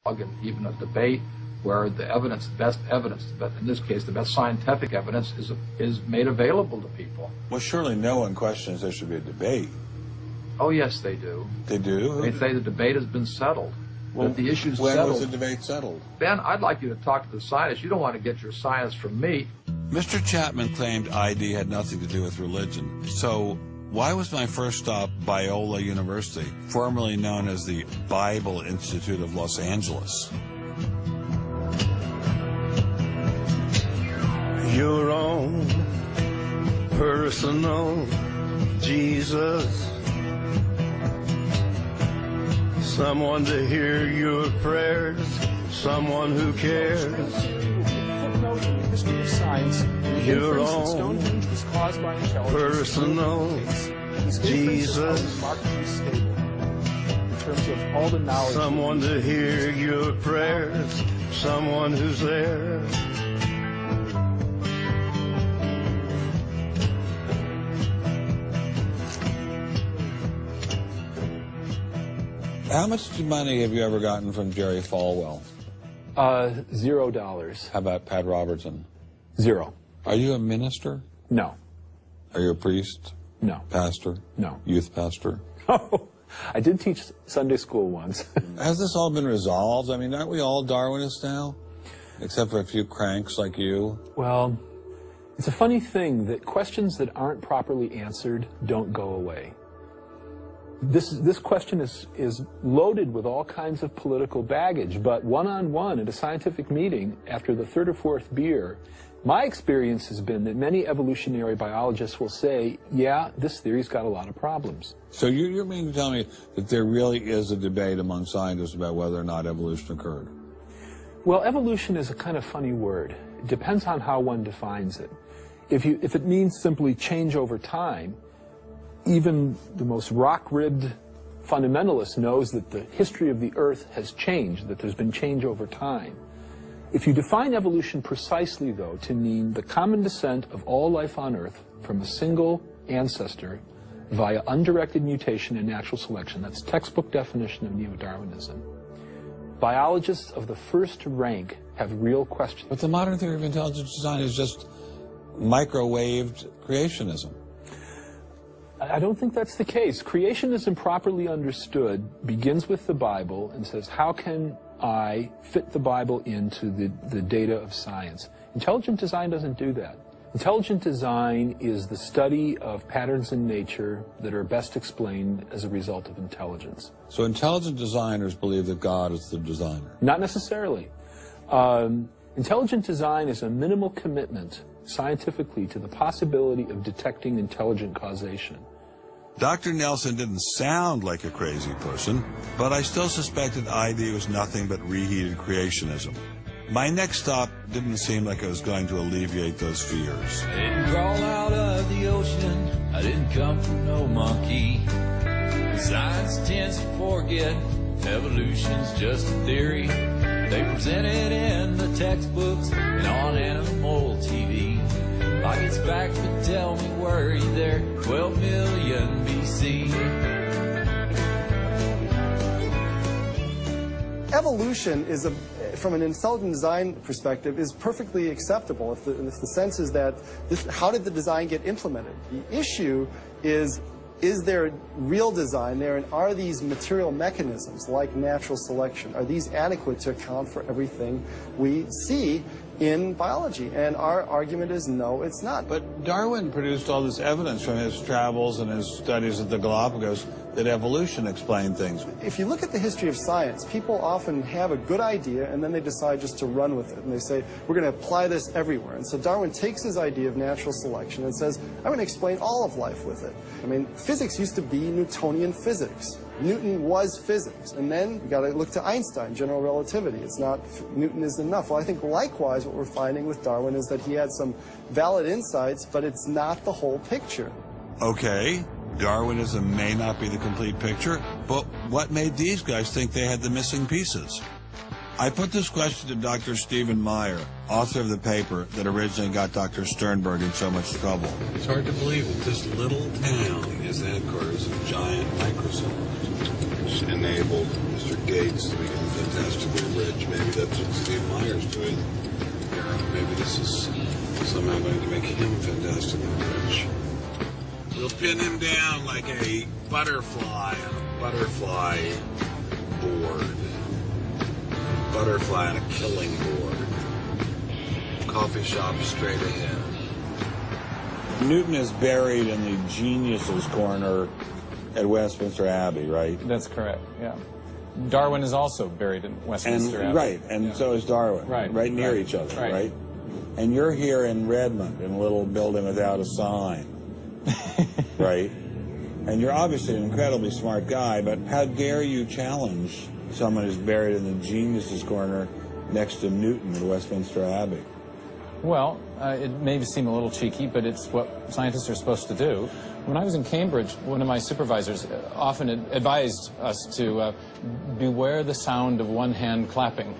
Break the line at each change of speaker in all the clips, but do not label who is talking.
and even a debate where the evidence, the best evidence, but in this case the best scientific evidence is made available to people.
Well, surely no one questions there should be a debate.
Oh yes, they do.
They do?
They say the debate has been settled.
Well,
that the issue's
when
settled.
was the debate settled?
Ben, I'd like you to talk to the scientists. You don't want to get your science from me.
Mr. Chapman claimed ID had nothing to do with religion. So why was my first stop Biola University, formerly known as the Bible Institute of Los Angeles?
Your own personal Jesus. Someone to hear your prayers, someone who cares.
Footnote in the history of science,
Your
inference that
own
Stonehenge was caused by intelligence.
personal
These inferences
Jesus.
are remarkably stable in terms of all the knowledge.
Someone to hear your prayers, someone who's there.
How much money have you ever gotten from Jerry Falwell?
$0.
How about Pat Robertson?
0.
Are you a minister?
No.
Are you a priest?
No.
Pastor?
No.
Youth pastor?
Oh, I did teach Sunday school once.
Has this all been resolved? I mean, aren't we all Darwinists now? Except for a few cranks like you?
Well, it's a funny thing that questions that aren't properly answered don't go away. This question is loaded with all kinds of political baggage, but one-on-one at a scientific meeting after the third or fourth beer, my experience has been that many evolutionary biologists will say, yeah, this theory's got a lot of problems.
So you mean to tell me that there really is a debate among scientists about whether or not evolution occurred?
Well, evolution is a kind of funny word. It depends on how one defines it. If it means simply change over time, even the most rock-ribbed fundamentalist knows that the history of the Earth has changed, that there's been change over time. If you define evolution precisely, though, to mean the common descent of all life on Earth from a single ancestor via undirected mutation and natural selection, that's textbook definition of neo-Darwinism, biologists of the first rank have real questions.
But the modern theory of intelligent design is just microwaved creationism.
I don't think that's the case. Creationism, properly understood, begins with the Bible and says, how can I fit the Bible into the data of science? Intelligent design doesn't do that. Intelligent design is the study of patterns in nature that are best explained as a result of intelligence.
So intelligent designers believe that God is the designer?
Not necessarily. Intelligent design is a minimal commitment scientifically to the possibility of detecting intelligent causation.
Dr. Nelson didn't sound like a crazy person, but I still suspected ID was nothing but reheated creationism. My next stop didn't seem like it was going to alleviate those fears.
I didn't crawl out of the ocean, I didn't come from no monkey. Science tends to forget evolution's just a theory. They present it in the textbooks and on animal TV. Like it's back, but tell me, were you there 12 million BC?
Evolution is, from an intelligent design perspective, is perfectly acceptable if the sense is that how did the design get implemented? The issue is there real design there, and are these material mechanisms like natural selection, are these adequate to account for everything we see in biology? And our argument is no, it's not.
But Darwin produced all this evidence from his travels and his studies at the Galapagos that evolution explained things.
If you look at the history of science, people often have a good idea and then they decide just to run with it. And they say, we're going to apply this everywhere. And so Darwin takes his idea of natural selection and says, I'm going to explain all of life with it. I mean, physics used to be Newtonian physics. Newton was physics. And then you got to look to Einstein, general relativity. It's not, Newton isn't enough. Well, I think likewise what we're finding with Darwin is that he had some valid insights, but it's not the whole picture.
Okay, Darwinism may not be the complete picture, but what made these guys think they had the missing pieces? I put this question to Dr. Stephen Meyer, author of the paper that originally got Dr. Sternberg in so much trouble.
It's hard to believe that this little town is the headquarters of giant Microsoft, which enabled Mr. Gates to begin fantastically bridge. Maybe that's what Steve Meyer's doing. Maybe this is somehow going to make him fantastic on the bridge. We'll pin him down like a butterfly on a butterfly board. Butterfly on a killing board. Coffee shop straight ahead.
Newton is buried in the geniuses corner at Westminster Abbey, right?
That's correct, yeah. Darwin is also buried in Westminster Abbey.
Right, and
yeah.
so is Darwin.
Right
near each other,
right?
Right. And you're here in Redmond in a little building without a sign, right? And you're obviously an incredibly smart guy, but how dare you challenge someone who's buried in the geniuses corner next to Newton at Westminster Abbey?
Well, it may seem a little cheeky, but it's what scientists are supposed to do. When I was in Cambridge, one of my supervisors often advised us to beware the sound of one hand clapping,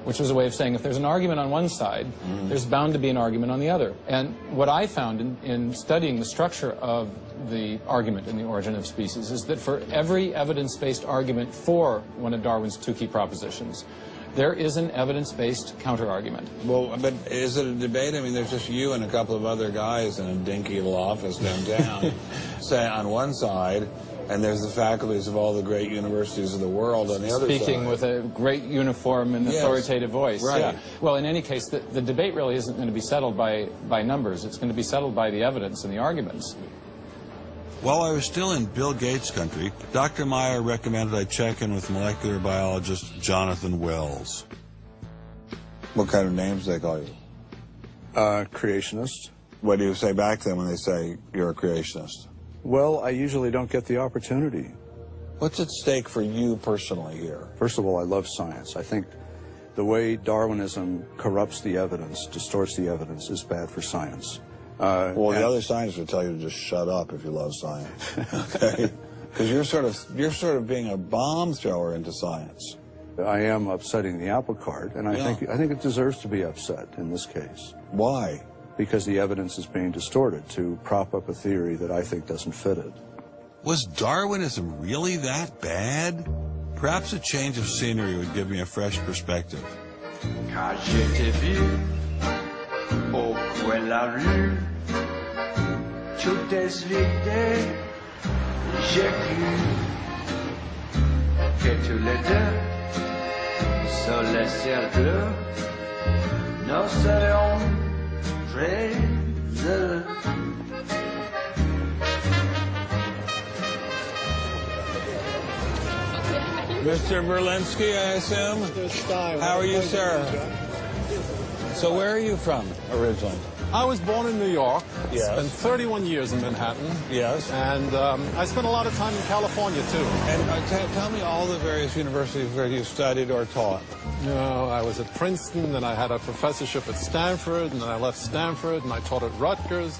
which was a way of saying if there's an argument on one side, there's bound to be an argument on the other. And what I found in studying the structure of the argument in The Origin of Species is that for every evidence-based argument for one of Darwin's two key propositions, there is an evidence-based counter-argument.
Well, but is it a debate? I mean, there's just you and a couple of other guys in a dinky little office downtown, say, on one side, and there's the faculties of all the great universities of the world on the other side.
Speaking with a great uniform and authoritative voice.
Right.
Yeah. Well, in any case, the debate really isn't going to be settled by numbers. It's going to be settled by the evidence and the arguments.
While I was still in Bill Gates country, Dr. Meyer recommended I check in with molecular biologist Jonathan Wells. What kind of names do they call you?
Creationist.
What do you say back to them when they say you're a creationist?
Well, I usually don't get the opportunity.
What's at stake for you personally here?
First of all, I love science. I think the way Darwinism corrupts the evidence, distorts the evidence, is bad for science.
Well, the other scientists would tell you to just shut up if you love science, okay? Because you're sort of being a bomb thrower into science.
I am upsetting the apple cart, and I think it deserves to be upset in this case.
Why?
Because the evidence is being distorted to prop up a theory that I think doesn't fit it.
Was Darwinism really that bad? Perhaps a change of scenery would give me a fresh perspective.
Quand je t'ai vu au coin de la rue, tout est vide, j'ai cru que tous les deux, sous le ciel bleu, nous serions très heureux.
Mr. Berlinski, I assume? How are you, sir? So where are you from originally?
I was born in New York.
Yes.
Spent 31 years in Manhattan.
Yes.
And I spent a lot of time in California, too.
And tell me all the various universities where you studied or taught.
You know, I was at Princeton, then I had a professorship at Stanford, and then I left Stanford, and I taught at Rutgers.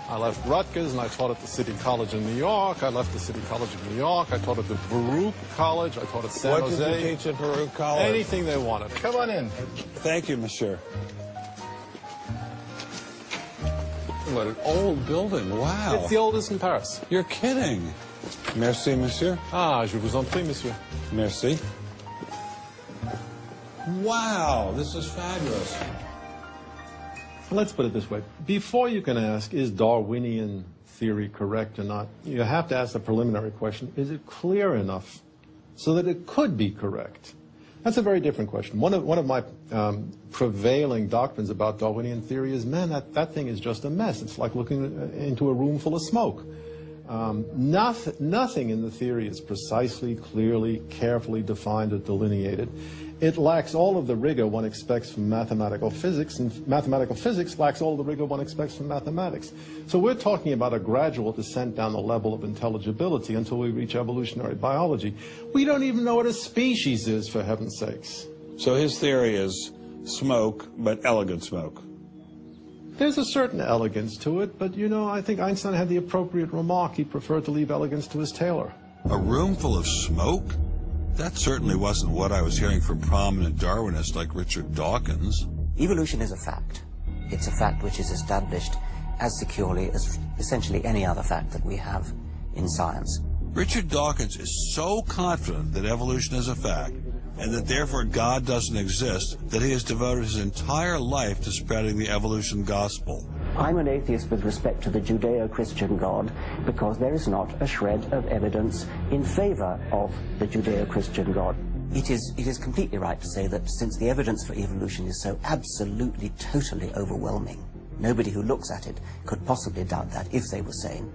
I left Rutgers, and I taught at the City College in New York. I left the City College of New York. I taught at the Baruch College. I taught at San Jose.
What did you teach at Baruch College?
Anything they wanted. Come on in.
Thank you, monsieur. What an old building. Wow.
It's the oldest in Paris.
You're kidding. Merci, monsieur.
Ah, je vous en prie, monsieur.
Merci. Wow, this is fabulous.
Let's put it this way. Before you can ask, is Darwinian theory correct or not, you have to ask the preliminary question, is it clear enough so that it could be correct? That's a very different question. One of my prevailing doctrines about Darwinian theory is, man, that thing is just a mess. It's like looking into a room full of smoke. Nothing in the theory is precisely, clearly, carefully defined or delineated. It lacks all of the rigor one expects from mathematical physics, and mathematical physics lacks all of the rigor one expects from mathematics. So we're talking about a gradual descent down the level of intelligibility until we reach evolutionary biology. We don't even know what a species is, for heaven's sakes.
So his theory is smoke, but elegant smoke.
There's a certain elegance to it, but, you know, I think Einstein had the appropriate remark. He preferred to leave elegance to his tailor.
A room full of smoke? That certainly wasn't what I was hearing from prominent Darwinists like Richard Dawkins.
Evolution is a fact. It's a fact which is established as securely as essentially any other fact that we have in science.
Richard Dawkins is so confident that evolution is a fact and that therefore God doesn't exist, that he has devoted his entire life to spreading the evolution gospel.
I'm an atheist with respect to the Judeo-Christian God because there is not a shred of evidence in favor of the Judeo-Christian God.
It is completely right to say that since the evidence for evolution is so absolutely, totally overwhelming, nobody who looks at it could possibly doubt that if they were sane.